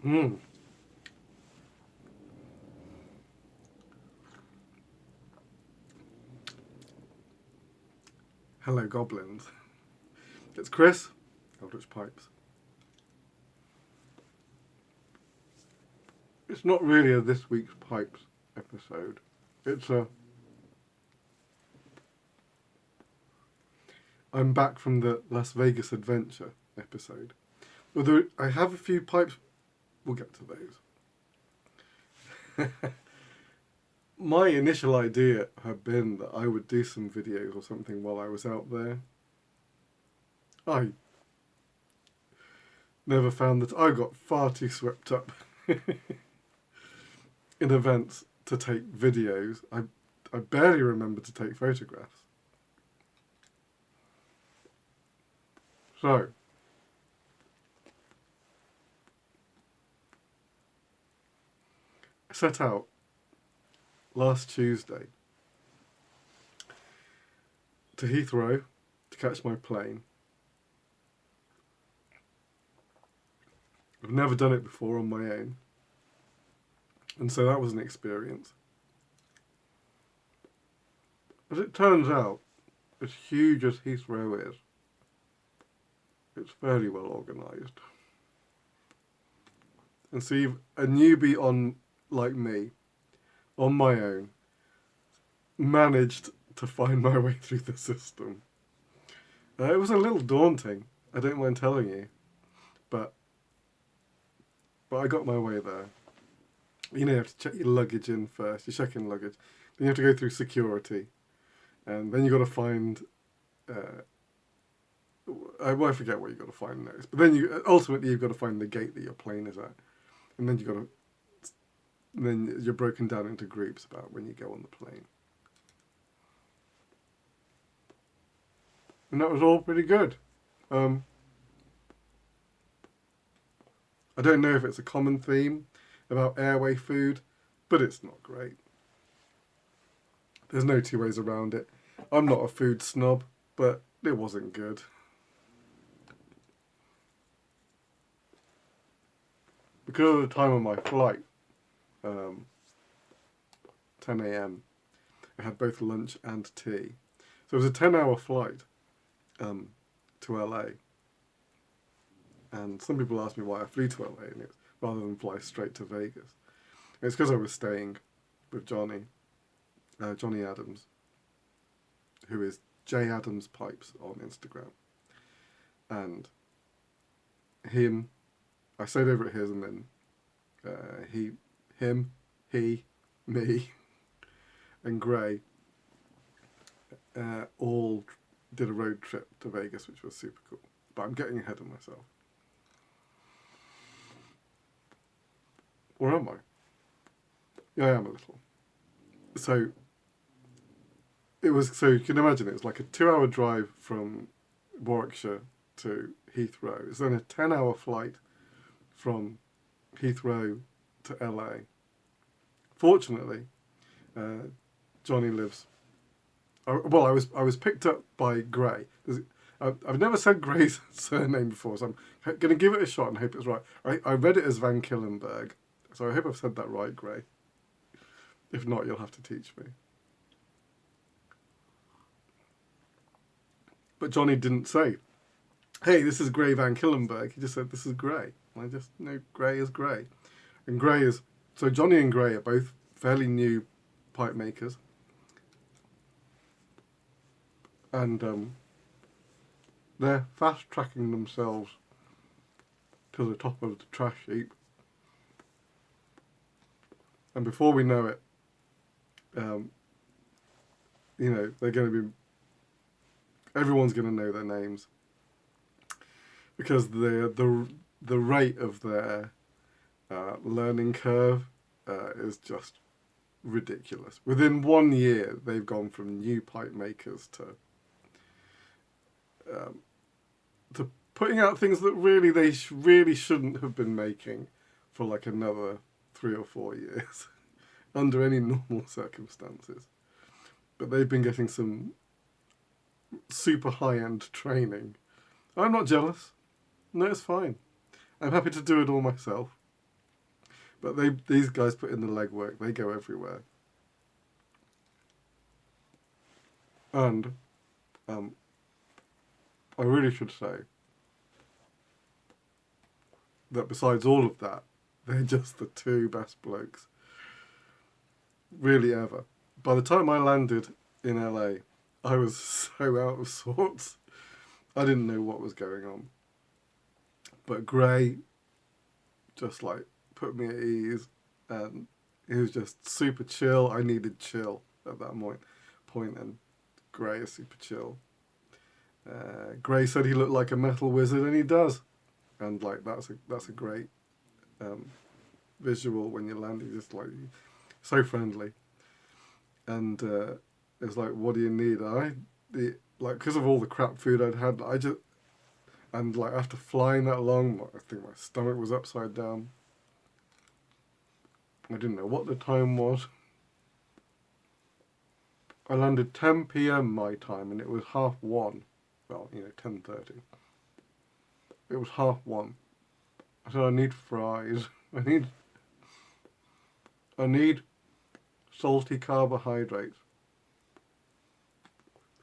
Mm. Hello, goblins. It's Chris, Eldritch Pipes. It's not really a this week's Pipes episode. It's a... I'm back from the Las Vegas adventure episode. Although I have a few pipes, we'll get to those. My initial idea had been that I would do some videos or something while I was out there. I never found that I got far too swept up in events to take videos. I barely remember to take photographs. So, I set out last Tuesday to Heathrow to catch my plane. I've never done it before on my own, and so that was an experience. As it turns out, as huge as Heathrow is, it's fairly well organised. And so a newbie on like me, on my own, managed to find my way through the system. It was a little daunting, I don't mind telling you, but I got my way there. You know, you have to check your luggage in first, you check in luggage, then you have to go through security, and then you got to find... I forget what you got to find next, but then ultimately you've got to find the gate that your plane is at, and then you're broken down into groups about when you go on the plane. And that was all pretty good. I don't know if it's a common theme about airway food, but it's not great. There's no two ways around it. I'm not a food snob, but it wasn't good. Because of the time of my flight, 10 a.m., I had both lunch and tea. So it was a 10-hour flight to LA. And some people asked me why I flew to LA rather than fly straight to Vegas. And it's because I was staying with Johnny Adams, who is J Adams Pipes on Instagram. And I stayed over at his, and then he, me, and Gray all did a road trip to Vegas, which was super cool. But I'm getting ahead of myself. Or am I? Yeah, I am a little. So you can imagine it was like a 2-hour drive from Warwickshire to Heathrow. It's then a 10-hour flight from Heathrow to LA. Fortunately, Johnny lives... I was picked up by Gray. I've never said Gray's surname before, so I'm going to give it a shot and hope it's right. I read it as Van Killenberg, so I hope I've said that right, Gray. If not, you'll have to teach me. But Johnny didn't say, hey, this is Gray Van Killenberg. He just said, this is Gray. And I just know Gray is Gray. And Gray is... So Johnny and Gray are both fairly new pipe makers. And they're fast-tracking themselves to the top of the trash heap. And before we know it, they're going to be... Everyone's going to know their names. Because the rate of their learning curve is just ridiculous. Within 1 year, they've gone from new pipe makers to putting out things that really they really shouldn't have been making for like another 3 or 4 years under any normal circumstances. But they've been getting some super high-end training. I'm not jealous. No, it's fine. I'm happy to do it all myself. But these guys put in the legwork. They go everywhere. And I really should say that besides all of that, they're just the two best blokes really ever. By the time I landed in LA, I was so out of sorts. I didn't know what was going on. But Gray just like put me at ease, and he was just super chill. I needed chill at that point, and Gray is super chill. Gray said he looked like a metal wizard, and he does. And like that's a great visual when you land. He's just like so friendly, and it's like, what do you need? Like because of all the crap food I'd had, and like after flying that long, I think my stomach was upside down. I didn't know what the time was. I landed 10 p.m. my time, and it was 1:30. Well, 10:30. It was 1:30. I said, I need fries. I need salty carbohydrates.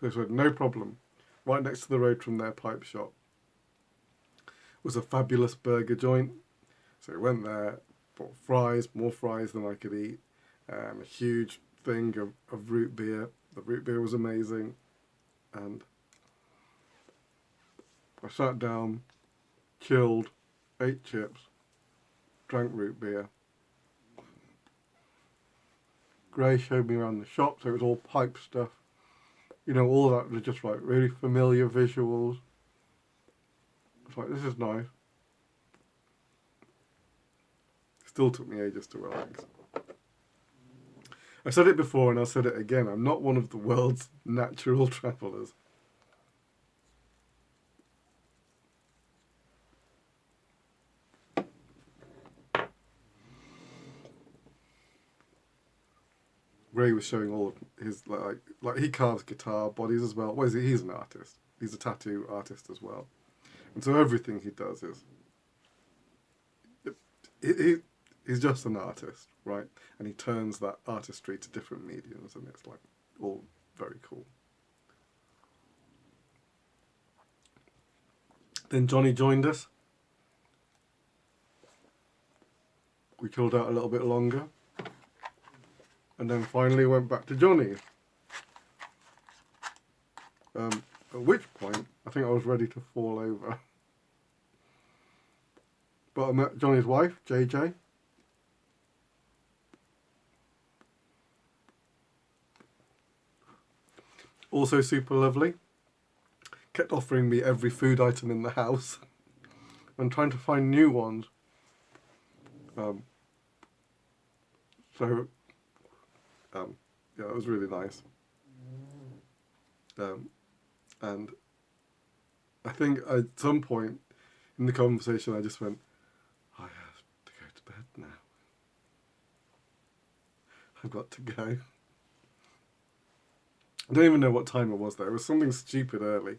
They said, no problem. Right next to the road from their pipe shop was a fabulous burger joint. So we went there, bought fries, more fries than I could eat, a huge thing of root beer. The root beer was amazing. And I sat down, chilled, ate chips, drank root beer. Gray showed me around the shop, so it was all pipe stuff. All that was just like really familiar visuals. It's like, this is nice. Still took me ages to relax. I said it before and I'll say it again. I'm not one of the world's natural travellers. Ray was showing all of his like he carves guitar bodies as well. What is he? He's an artist. He's a tattoo artist as well, and so everything he does is he's just an artist, right? And he turns that artistry to different mediums, and it's like all very cool. Then Johnny joined us. We chilled out a little bit longer. And then finally went back to Johnny. At which point, I think I was ready to fall over. But I met Johnny's wife, JJ. Also super lovely. Kept offering me every food item in the house. And trying to find new ones. Yeah, it was really nice. And I think at some point in the conversation I just went, I have to go to bed now. I've got to go. I don't even know what time it was though. It was something stupid early.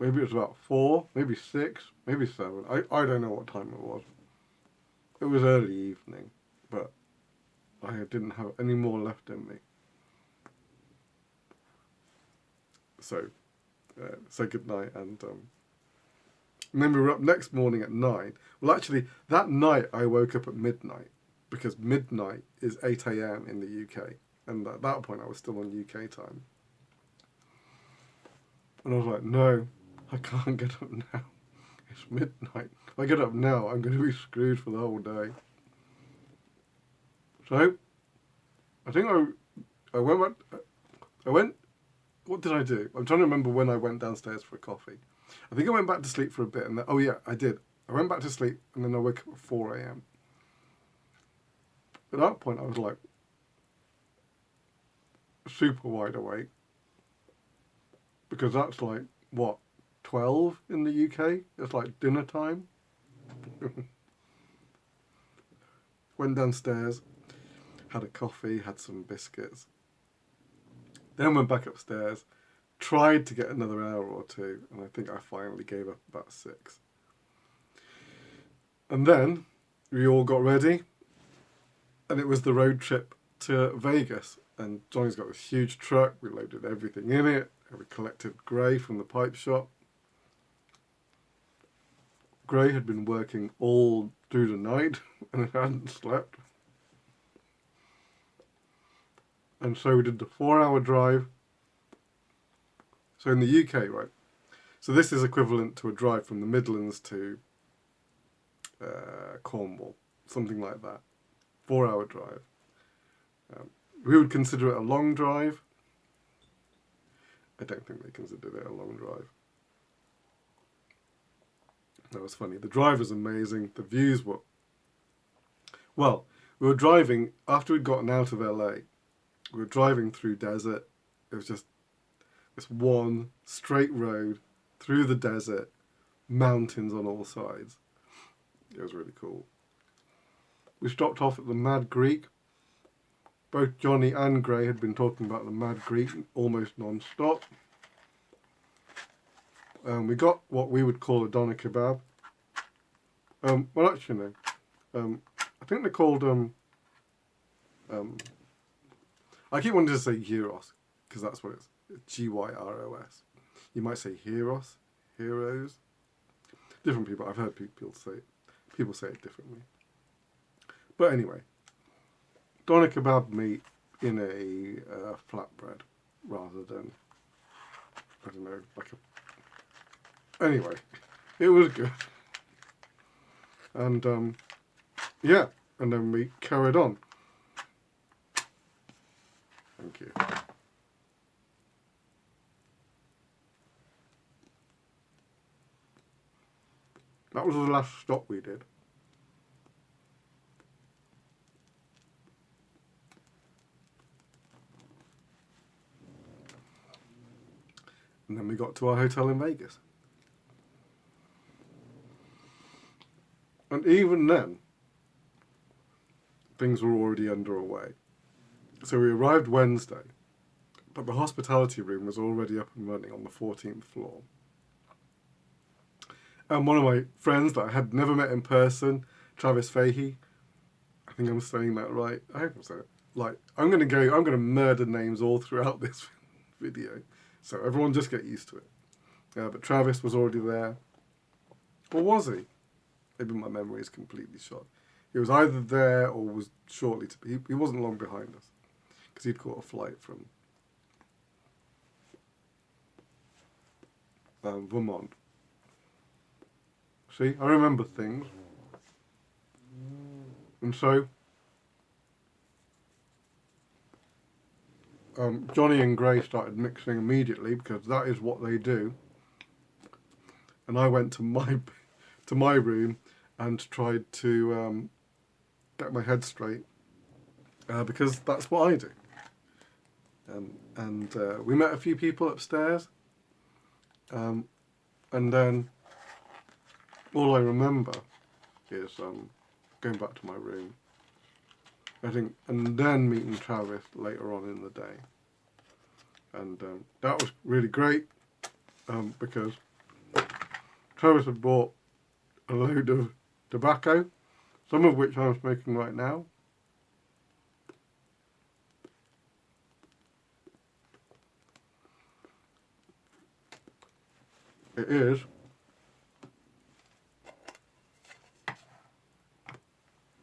Maybe it was about 4, maybe 6, maybe 7. I don't know what time it was. It was early evening, but I didn't have any more left in me. So, say goodnight, and then we were up next morning at 9. Well, actually, that night I woke up at midnight, because midnight is 8 a.m. in the UK, and at that point I was still on UK time. And I was like, no, I can't get up now. It's midnight. If I get up now, I'm going to be screwed for the whole day. So, I think I went, what did I do? I'm trying to remember when I went downstairs for a coffee. I think I went back to sleep for a bit, and then, oh yeah, I did. I went back to sleep, and then I woke up at 4 a.m. At that point, I was like, super wide awake. Because that's like, what, 12 in the UK? It's like dinner time. Went downstairs, had a coffee, had some biscuits. Then went back upstairs, tried to get another hour or two, and I think I finally gave up about 6. And then we all got ready, and it was the road trip to Vegas. And Johnny's got this huge truck. We loaded everything in it. And we collected Gray from the pipe shop. Gray had been working all through the night and hadn't slept. And so we did the 4-hour drive. So in the UK, right? So this is equivalent to a drive from the Midlands to Cornwall, something like that. 4-hour drive. We would consider it a long drive. I don't think they considered it a long drive. That was funny. The drive was amazing. The views were... Well, we were driving, after we'd gotten out of LA, we were driving through desert. It was just this one straight road through the desert, mountains on all sides. It was really cool. We stopped off at the Mad Greek. Both Johnny and Gray had been talking about the Mad Greek almost non-stop. We got what we would call a doner kebab. Well, actually, no. I think they're called... I keep wanting to say gyros, because that's what it's. Gyros. You might say heroes. Different people. I've heard people say it differently. But anyway, doner kebab meat in a flatbread rather than, I don't know, like a... Anyway, it was good. And, yeah, and then we carried on. Thank you. That was the last stop we did. And then we got to our hotel in Vegas. And even then, things were already underway. So we arrived Wednesday, but the hospitality room was already up and running on the 14th floor. And one of my friends that I had never met in person, Travis Fahey, I think I'm saying that right. I hope I'm saying it. Like, I'm going to murder names all throughout this video. So everyone just get used to it. But Travis was already there. Or was he? Maybe my memory is completely shot. He was either there or was shortly to be. He wasn't long behind us. Because he'd caught a flight from Vermont. See, I remember things. And so, Johnny and Gray started mixing immediately because that is what they do. And I went to my room and tried to get my head straight because that's what I do. And we met a few people upstairs, and then all I remember is going back to my room, I think, and then meeting Travis later on in the day. And that was really great because Travis had bought a load of tobacco, some of which I'm smoking right now. It is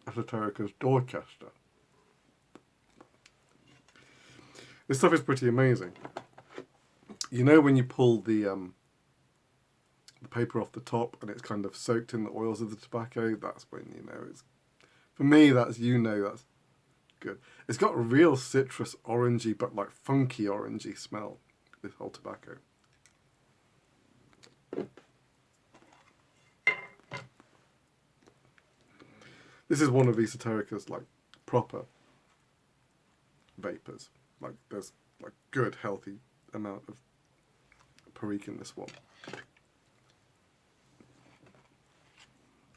Esoterica's Dorchester. This stuff is pretty amazing. You know when you pull the paper off the top and it's kind of soaked in the oils of the tobacco? That's when you know it's... For me, that's good. It's got a real citrus orangey, but like funky orangey smell, this whole tobacco. This is one of Esoterica's like proper vapors. Like there's like good healthy amount of perique in this one.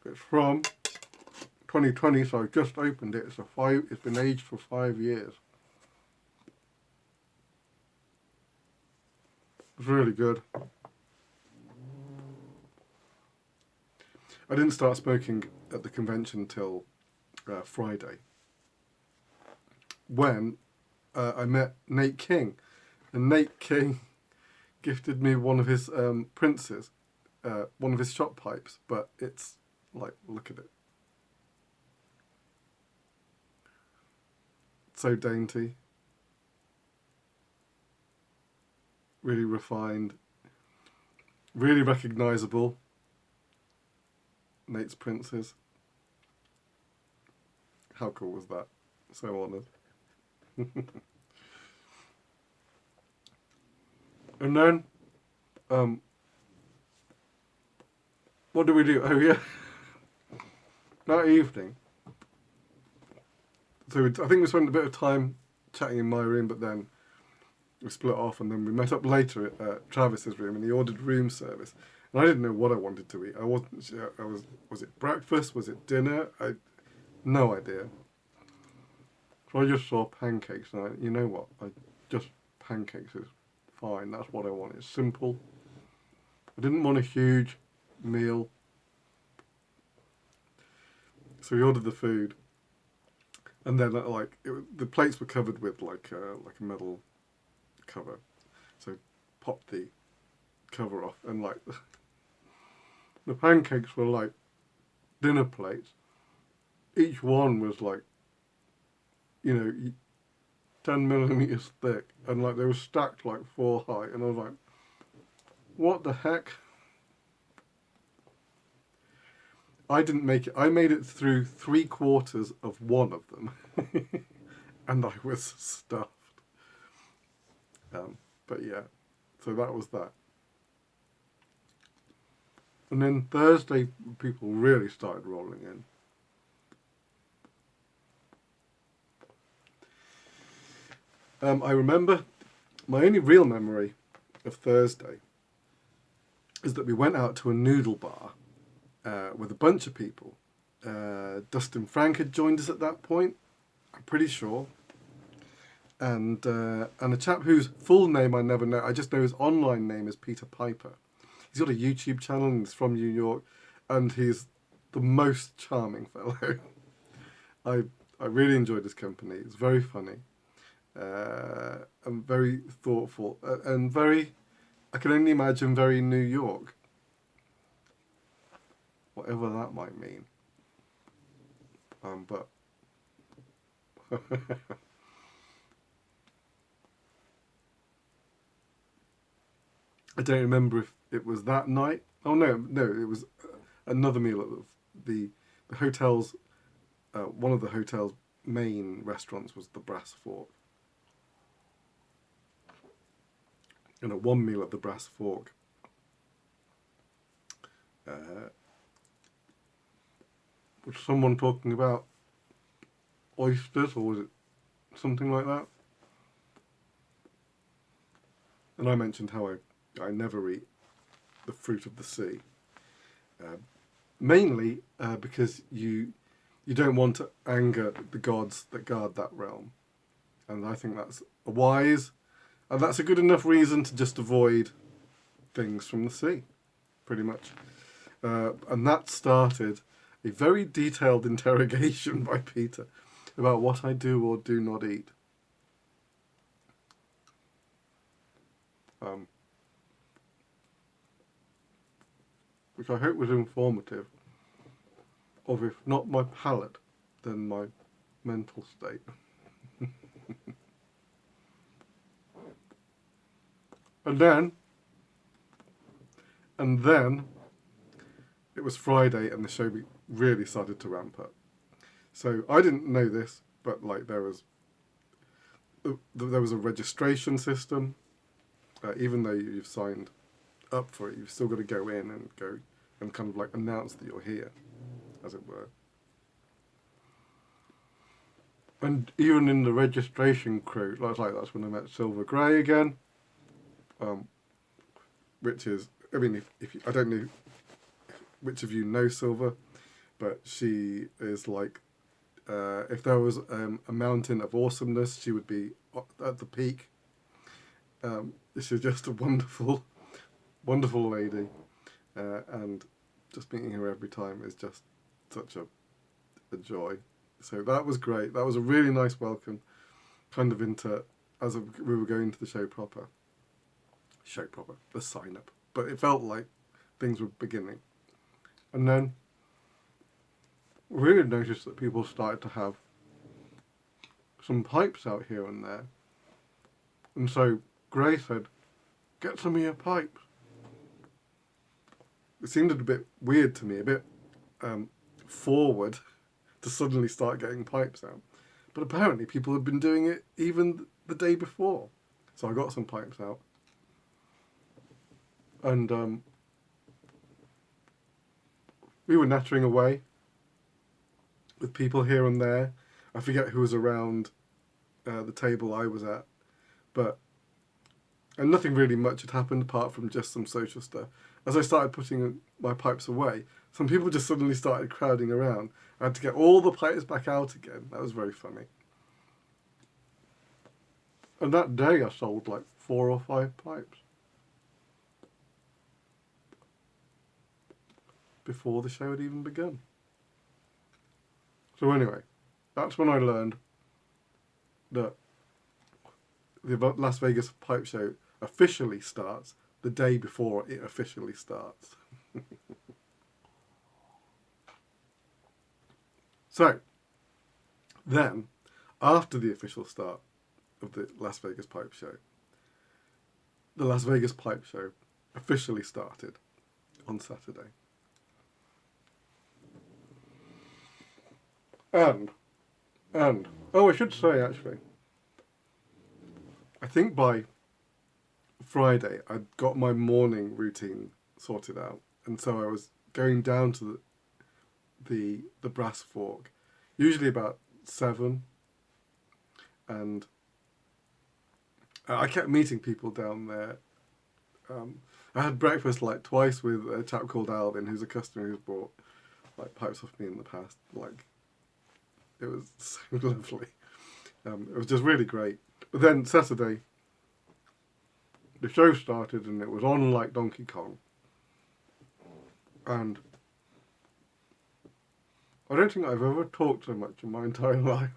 It's from 2020, so I just opened it. It's been aged for 5 years. It's really good. I didn't start smoking at the convention till Friday, when I met Nate King, and Nate King gifted me one of his princes, one of his shot pipes, but it's like, look at it. So dainty, really refined, really recognisable. Nate's princes. How cool was that? So honoured. And then, what do we do? Oh yeah, that evening. So I think we spent a bit of time chatting in my room, but then we split off, and then we met up later at Travis's room, and he ordered room service. And I didn't know what I wanted to eat. I wasn't sure. Was it breakfast? Was it dinner? No idea. So I just saw pancakes, and you know what? Just pancakes is fine. That's what I want. It's simple. I didn't want a huge meal. So we ordered the food, and then the plates were covered with like a metal cover. So popped the cover off, and like the pancakes were like dinner plates. Each one was like, 10 millimeters thick, and like they were stacked like 4 high, and I was like, what the heck? I didn't make it. I made it through 3/4 of one of them, and I was stuffed. But yeah, so that was that. And then Thursday, people really started rolling in. I remember, my only real memory of Thursday is that we went out to a noodle bar with a bunch of people. Dustin Frank had joined us at that point, I'm pretty sure. And a chap whose full name I never know. I just know his online name is Peter Piper. He's got a YouTube channel and he's from New York, and he's the most charming fellow. I really enjoyed his company. It's very funny, and very thoughtful, and very, I can only imagine, very New York. Whatever that might mean. But I don't remember if it was that night. Oh no, it was another meal at the hotel's. One of the hotel's main restaurants was the Brass Fork. One meal at the Brass Fork. Was someone talking about oysters, or was it something like that? And I mentioned how I never eat the fruit of the sea. Mainly because you don't want to anger the gods that guard that realm. And I think that's wise, and that's a good enough reason to just avoid things from the sea, pretty much. And that started a very detailed interrogation by Peter about what I do or do not eat. Which I hope was informative of, if not my palate, then my mental state. And then it was Friday, and the show really started to ramp up. So I didn't know this, but like there was a registration system. Even though you've signed up for it, you've still got to go in and kind of like announce that you're here, as it were. And even in the registration crew, that's when I met Silver Grey again. Which is, I mean, if I don't know which of you know Silver, but she is like, if there was a mountain of awesomeness, she would be at the peak. She's just a wonderful, wonderful lady, and just meeting her every time is just such a joy. So that was great. That was a really nice welcome, kind of into, we were going to the show proper, the sign up. But it felt like things were beginning. And then we really noticed that people started to have some pipes out here and there. And so Gray said, get some of your pipes. It seemed a bit weird to me, a bit forward to suddenly start getting pipes out. But apparently people had been doing it even the day before. So I got some pipes out. And we were nattering away with people here and there. I forget who was around the table I was at. And nothing really much had happened apart from just some social stuff. As I started putting my pipes away, some people just suddenly started crowding around. I had to get all the pipes back out again. That was very funny. And that day I sold like 4 or 5 pipes. Before the show had even begun. So anyway, that's when I learned that the Las Vegas Pipe Show officially starts the day before it officially starts. So, then, after the official start of the Las Vegas Pipe Show, the Las Vegas Pipe Show officially started on Saturday. And, I should say actually, I think by Friday I'd got my morning routine sorted out, and so I was going down to the Brass Fork, usually about 7, and I kept meeting people down there. I had breakfast like twice with a chap called Alvin, who's a customer who's bought like pipes off me in the past. Like, it was so lovely. It was just really great. But then Saturday, the show started and it was on like Donkey Kong. And I don't think I've ever talked so much in my entire life.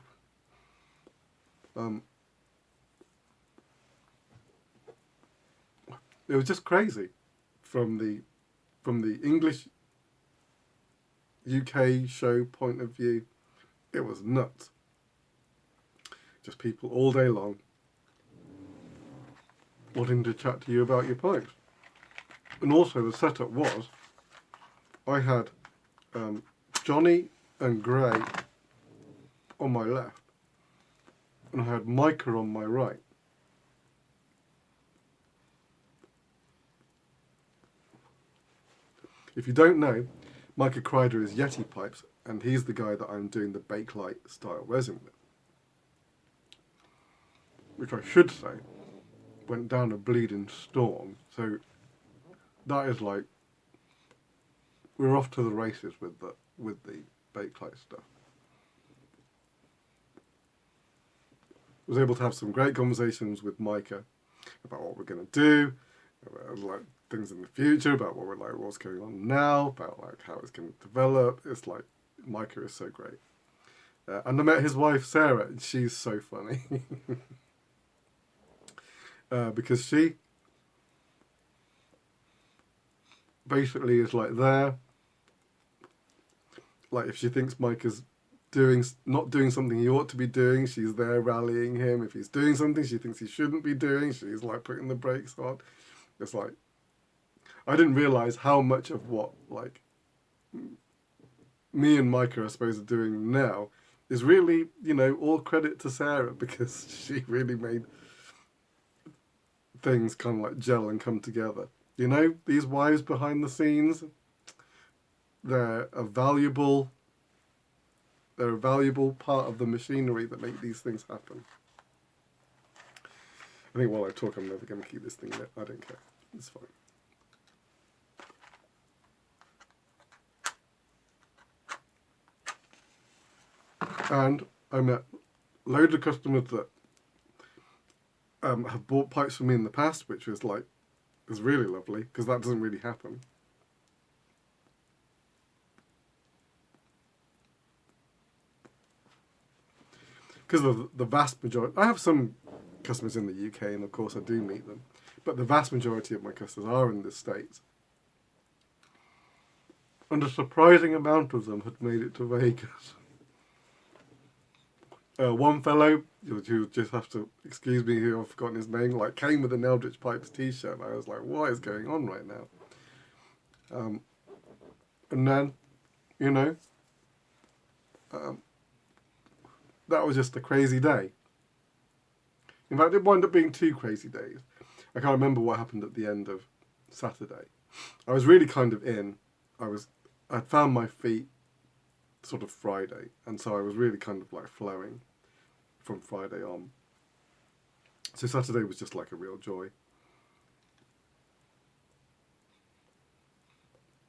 It was just crazy from the English UK show point of view. It was nuts. Just people all day long wanting to chat to you about your pipes. And also the setup was, I had Johnny and Gray on my left, and I had Micah on my right. If you don't know, Micah Kreider is Yeti Pipes, and he's the guy that I'm doing the Bakelite style resin with. Which I should say went down a bleeding storm. So that is like, we're off to the races with the Bakelite stuff. I was able to have some great conversations with Micah about what we're going to do, about like things in the future, about what we're like, what's going on now, about like how it's going to develop. It's like, Micah is so great. And I met his wife Sarah, and she's so funny. Because she basically is like there. Like if she thinks Micah's not doing something he ought to be doing, she's there rallying him. If he's doing something she thinks he shouldn't be doing, she's like putting the brakes on. It's like, I didn't realise how much of what like me and Micah, I suppose, are doing now is really, all credit to Sarah, because she really made things kind of like gel and come together. These wives behind the scenes, they're a valuable part of the machinery that make these things happen. I think while I talk, I'm never going to keep this thing lit. I don't care. It's fine. And I met loads of customers that have bought pipes from me in the past, which was really lovely, because that doesn't really happen. because of the vast majority. I have some customers in the UK, and of course I do meet them, but the vast majority of my customers are in the States. And a surprising amount of them had made it to Vegas. One fellow, you just have to excuse me, who I've forgotten his name, like came with an Eldritch Pipes t-shirt, and I was like, what is going on right now? And then, you know, that was just a crazy day. In fact, it wound up being 2 crazy days. I can't remember what happened at the end of Saturday. I was really kind of in. I'd found my feet sort of Friday, and so I was really kind of like flowing from Friday on. So Saturday was just like a real joy.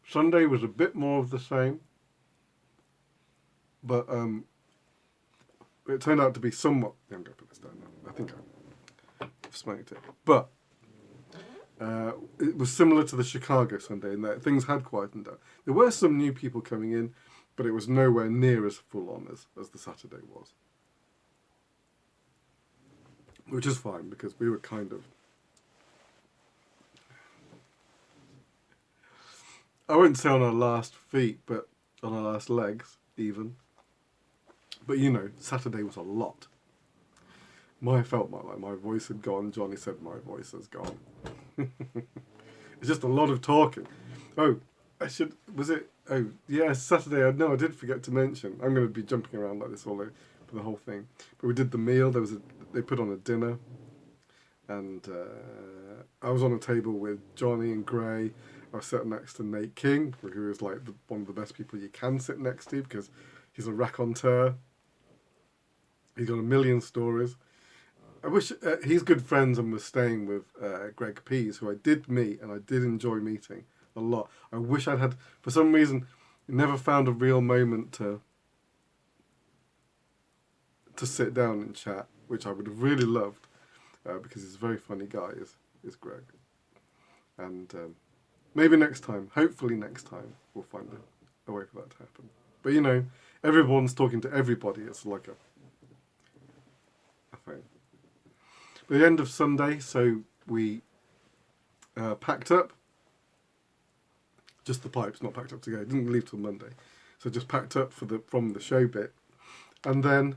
Sunday was a bit more of the same, but it turned out to be somewhat. I'm going to put this down now. I think I've smoked it, but it was similar to the Chicago Sunday in that things had quietened down. There were some new people coming in, but it was nowhere near as full on as the Saturday was. Which is fine, because we were kind of... I wouldn't say on our last feet, but on our last legs, even. But you know, Saturday was a lot. I felt like my voice had gone. Johnny said my voice has gone. It's just a lot of talking. Oh, Saturday. I did forget to mention. I'm going to be jumping around like this all over for the whole thing. But we did the meal. They put on a dinner, and I was on a table with Johnny and Gray. I was sitting next to Nate King, who is like one of the best people you can sit next to, because he's a raconteur. He's got a million stories. I wish he's good friends and was staying with Greg Pease, who I did meet and I did enjoy meeting a lot. I wish I'd had, for some reason, never found a real moment to sit down and chat, which I would have really loved, because he's a very funny guy, is Greg. And maybe next time, hopefully next time, we'll find a way for that to happen. But you know, everyone's talking to everybody. It's like a thing. But the end of Sunday, so we packed up. Just the pipes, not packed up to go. Didn't leave till Monday. So just packed up from the show bit. And then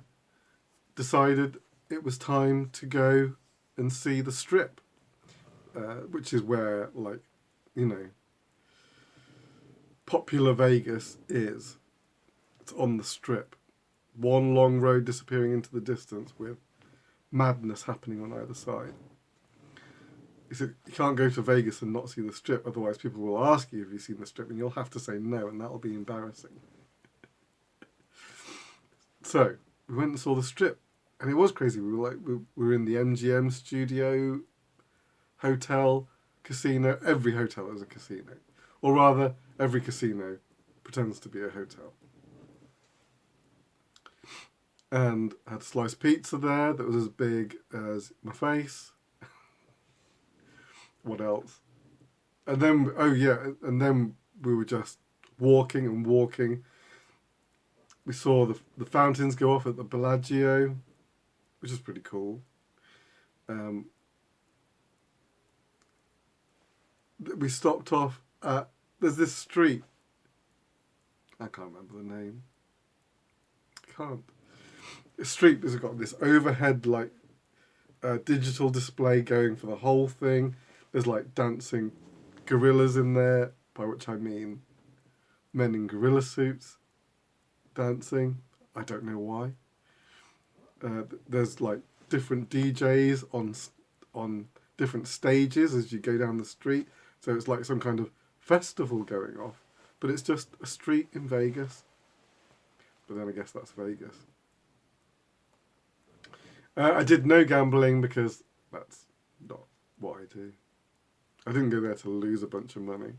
decided it was time to go and see the Strip. Which is where, like, you know, popular Vegas is. It's on the Strip. One long road disappearing into the distance with madness happening on either side. You can't go to Vegas and not see the Strip, otherwise people will ask you if you've seen the Strip, and you'll have to say no, and that'll be embarrassing. So we went and saw the Strip, and it was crazy. We were in the MGM studio, hotel, casino. Every hotel is a casino, or rather, every casino pretends to be a hotel. And I had a sliced pizza there that was as big as my face. What else? And then, and then we were just walking and walking. We saw the fountains go off at the Bellagio, which is pretty cool. We stopped off at, there's this street. I can't remember the name. The street has got this overhead, like, digital display going for the whole thing. There's like dancing gorillas in there, by which I mean men in gorilla suits dancing. I don't know why. There's like different DJs on different stages as you go down the street. So it's like some kind of festival going off, but it's just a street in Vegas. But then I guess that's Vegas. I did no gambling because that's not what I do. I didn't go there to lose a bunch of money.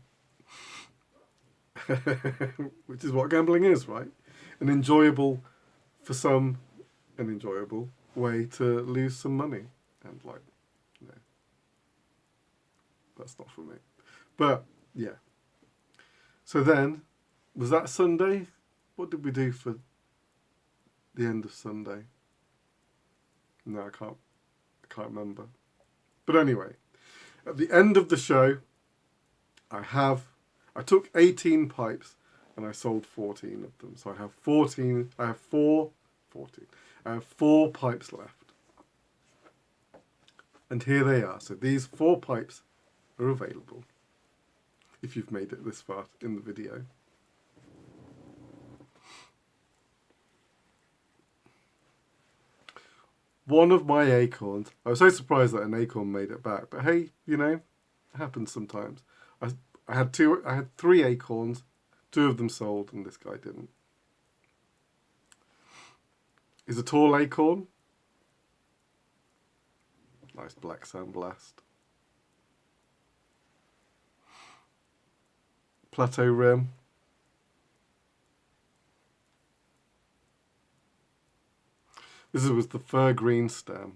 Which is what gambling is, right? For some, an enjoyable way to lose some money. And like, no. That's not for me. But, yeah. So then, was that Sunday? What did we do for the end of Sunday? No, I can't remember. But anyway, at the end of the show, I took 18 pipes and I sold 14 of them. So I have 14. I have 4 pipes left. And here they are. So these 4 pipes are available if you've made it this far in the video. One of my acorns, I was so surprised that an acorn made it back, but hey, you know, it happens sometimes. I had 3 acorns, 2 of them sold and this guy didn't. Is a tall acorn. Nice black sandblast. Plateau rim. This was the fir green stem.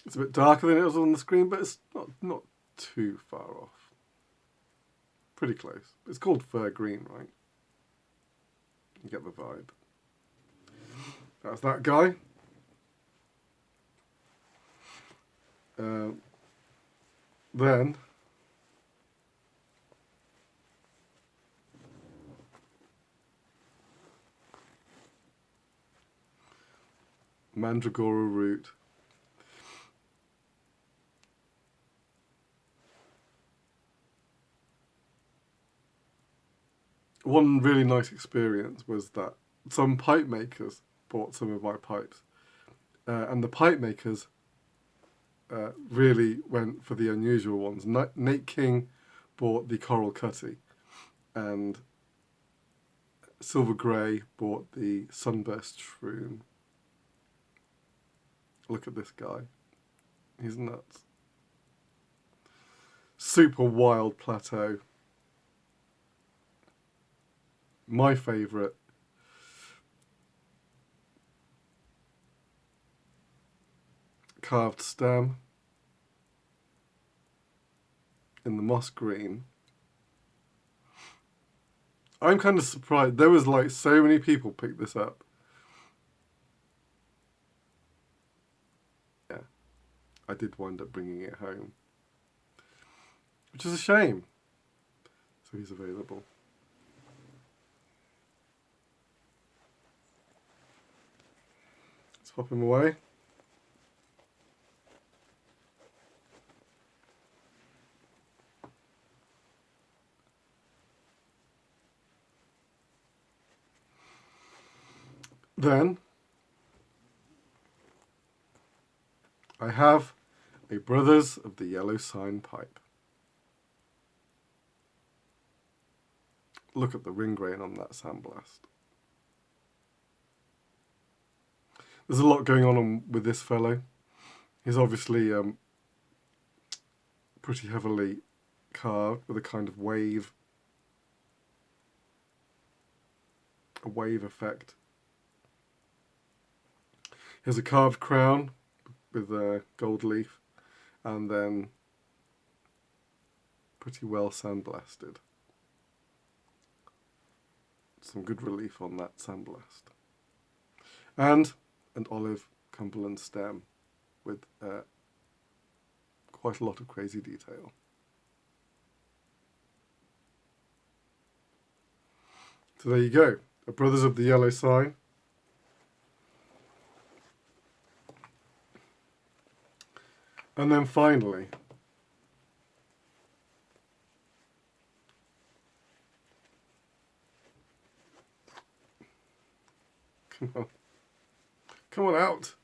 It's a bit darker than it was on the screen, but it's not too far off. Pretty close. It's called fir green, right? You get the vibe. That's that guy. Then Mandragora root. One really nice experience was that some pipe makers bought some of my pipes, and the pipe makers really went for the unusual ones. Nate King bought the Coral Cutty, and Silver Grey bought the Sunburst Shroom. Look at this guy. He's nuts. Super wild plateau. My favourite. Carved stem in the moss green. I'm kind of surprised. There was like so many people picked this up. Yeah, I did wind up bringing it home, which is a shame. So he's available. Let's pop him away. Then I have a Brothers of the Yellow Sign pipe. Look at the ring grain on that sandblast. There's a lot going on with this fellow. He's obviously pretty heavily carved with a kind of wave effect. He has a carved crown with a gold leaf, and then pretty well sandblasted. Some good relief on that sandblast. And an olive Cumberland stem with quite a lot of crazy detail. So there you go, a Brothers of the Yellow Sign. And then finally, come on out.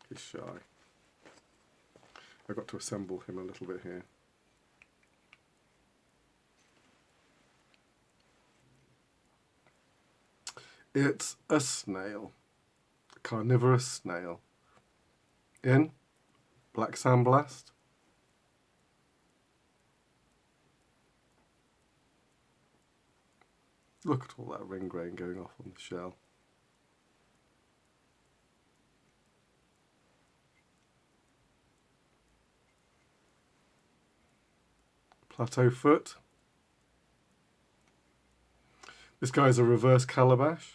He's shy. I've got to assemble him a little bit here. It's a snail, a carnivorous snail, in black sandblast. Look at all that ring grain going off on the shell. plateau foot. This guy's a reverse calabash.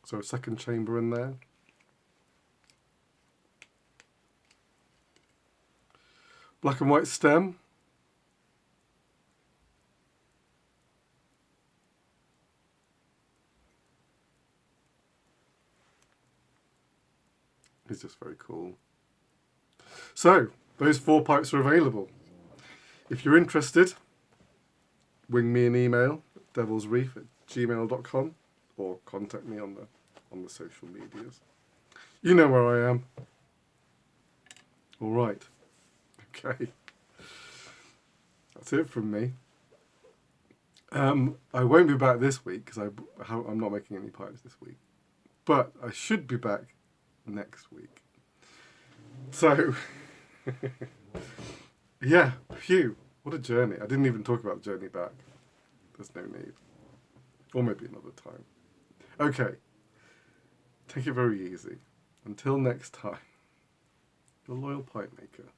So a second chamber in there. Black and white stem. He's just very cool. So, those 4 pipes are available. If you're interested, wing me an email, devilsreef@gmail.com, or contact me on the social medias. You know where I am. All right. Okay. That's it from me. I won't be back this week because I'm not making any pipes this week. But I should be back next week. So, yeah, phew. What a journey. I didn't even talk about the journey back. There's no need. Or maybe another time. Okay. Take it very easy. Until next time, your loyal pipe maker.